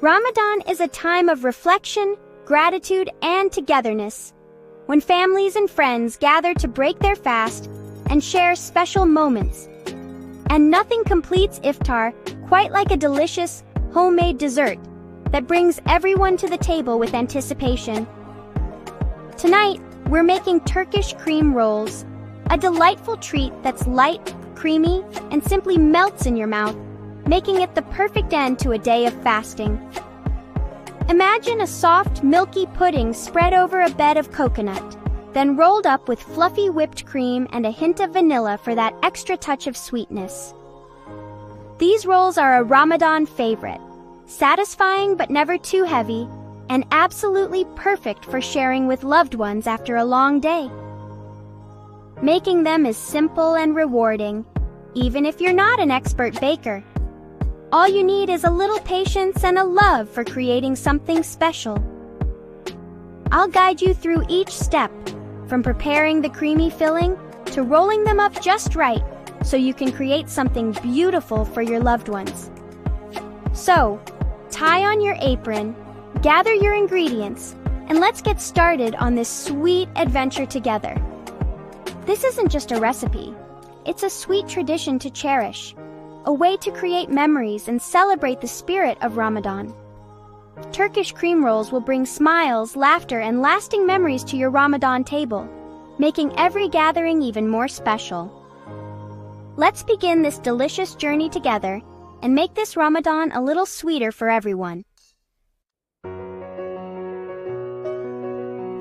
Ramadan is a time of reflection, gratitude, and togetherness, when families and friends gather to break their fast and share special moments. And nothing completes Iftar quite like a delicious, homemade dessert that brings everyone to the table with anticipation. Tonight, we're making Turkish Cream Rolls, a delightful treat that's light, creamy, and simply melts in your mouth, making it the perfect end to a day of fasting. Imagine a soft, milky pudding spread over a bed of coconut, then rolled up with fluffy whipped cream and a hint of vanilla for that extra touch of sweetness. These rolls are a Ramadan favorite, satisfying but never too heavy, and absolutely perfect for sharing with loved ones after a long day. Making them is simple and rewarding, even if you're not an expert baker. All you need is a little patience and a love for creating something special. I'll guide you through each step, from preparing the creamy filling to rolling them up just right so you can create something beautiful for your loved ones. So, tie on your apron, gather your ingredients, and let's get started on this sweet adventure together. This isn't just a recipe, it's a sweet tradition to cherish, a way to create memories and celebrate the spirit of Ramadan. Turkish Cream Rolls will bring smiles, laughter, and lasting memories to your Ramadan table, making every gathering even more special. Let's begin this delicious journey together and make this Ramadan a little sweeter for everyone.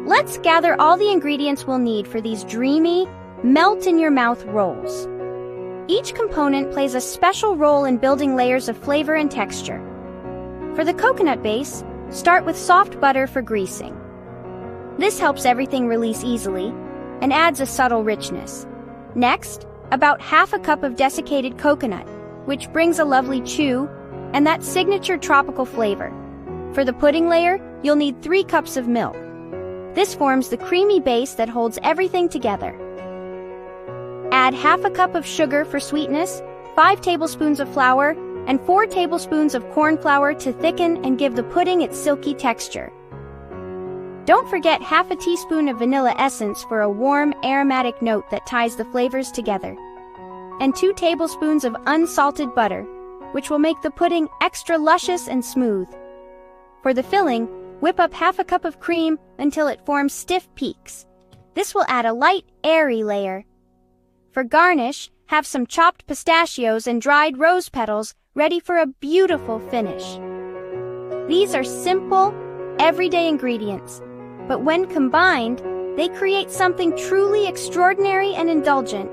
Let's gather all the ingredients we'll need for these dreamy, melt-in-your-mouth rolls. Each component plays a special role in building layers of flavor and texture. For the coconut base, start with soft butter for greasing. This helps everything release easily and adds a subtle richness. Next, about half a cup of desiccated coconut, which brings a lovely chew and that signature tropical flavor. For the pudding layer, you'll need 3 cups of milk. This forms the creamy base that holds everything together. Add half a cup of sugar for sweetness, 5 tablespoons of flour, and 4 tablespoons of corn flour to thicken and give the pudding its silky texture. Don't forget half a teaspoon of vanilla essence for a warm, aromatic note that ties the flavors together. And 2 tablespoons of unsalted butter, which will make the pudding extra luscious and smooth. For the filling, whip up half a cup of cream until it forms stiff peaks. This will add a light, airy layer. For garnish, have some chopped pistachios and dried rose petals ready for a beautiful finish. These are simple, everyday ingredients, but when combined, they create something truly extraordinary and indulgent.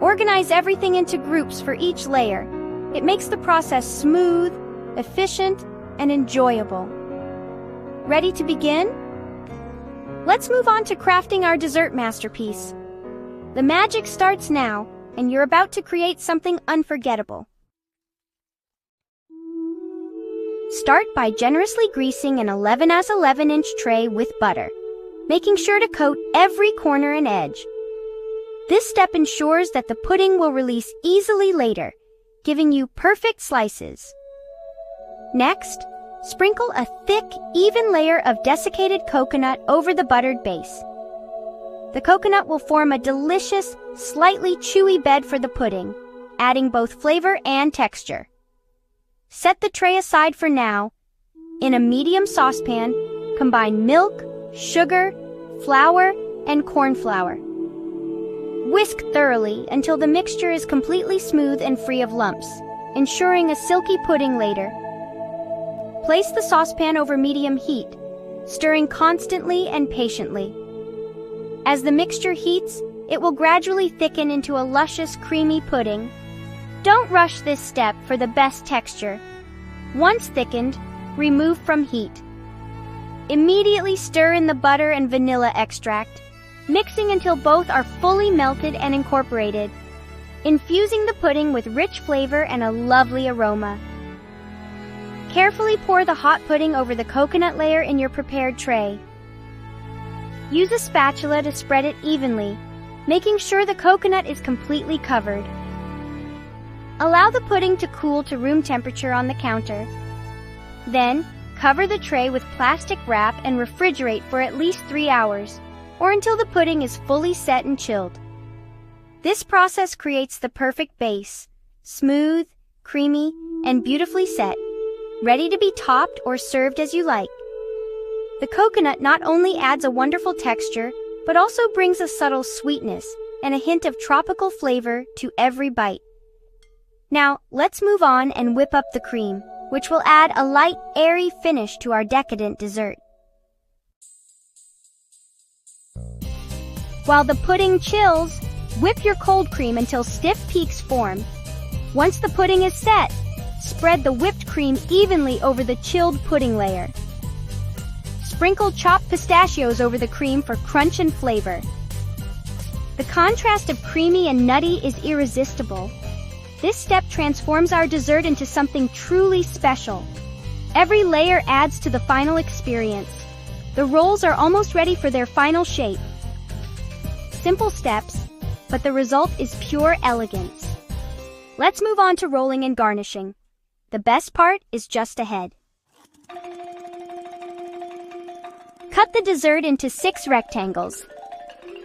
Organize everything into groups for each layer. It makes the process smooth, efficient, and enjoyable. Ready to begin? Let's move on to crafting our dessert masterpiece. The magic starts now, and you're about to create something unforgettable. Start by generously greasing an 11-as-11-inch tray with butter, making sure to coat every corner and edge. This step ensures that the pudding will release easily later, giving you perfect slices. Next, sprinkle a thick, even layer of desiccated coconut over the buttered base. The coconut will form a delicious, slightly chewy bed for the pudding, adding both flavor and texture. Set the tray aside for now. In a medium saucepan, combine milk, sugar, flour, and corn flour. Whisk thoroughly until the mixture is completely smooth and free of lumps, ensuring a silky pudding later. Place the saucepan over medium heat, stirring constantly and patiently. As the mixture heats, it will gradually thicken into a luscious, creamy pudding. Don't rush this step for the best texture. Once thickened, remove from heat. Immediately stir in the butter and vanilla extract, mixing until both are fully melted and incorporated, infusing the pudding with rich flavor and a lovely aroma. Carefully pour the hot pudding over the coconut layer in your prepared tray. Use a spatula to spread it evenly, making sure the coconut is completely covered. Allow the pudding to cool to room temperature on the counter. Then, cover the tray with plastic wrap and refrigerate for at least 3 hours, or until the pudding is fully set and chilled. This process creates the perfect base, smooth, creamy, and beautifully set, ready to be topped or served as you like. The coconut not only adds a wonderful texture, but also brings a subtle sweetness and a hint of tropical flavor to every bite. Now, let's move on and whip up the cream, which will add a light, airy finish to our decadent dessert. While the pudding chills, whip your cold cream until stiff peaks form. Once the pudding is set, spread the whipped cream evenly over the chilled pudding layer. Sprinkle chopped pistachios over the cream for crunch and flavor. The contrast of creamy and nutty is irresistible. This step transforms our dessert into something truly special. Every layer adds to the final experience. The rolls are almost ready for their final shape. Simple steps, but the result is pure elegance. Let's move on to rolling and garnishing. The best part is just ahead. Cut the dessert into 6 rectangles.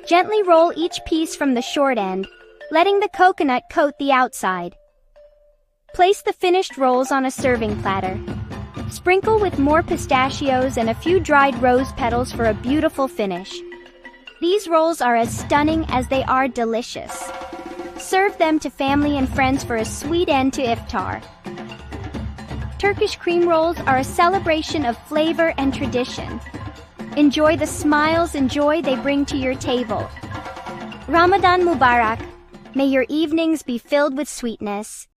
Gently roll each piece from the short end, letting the coconut coat the outside. Place the finished rolls on a serving platter. Sprinkle with more pistachios and a few dried rose petals for a beautiful finish. These rolls are as stunning as they are delicious. Serve them to family and friends for a sweet end to Iftar. Turkish cream rolls are a celebration of flavor and tradition. Enjoy the smiles and joy they bring to your table. Ramadan Mubarak. May your evenings be filled with sweetness.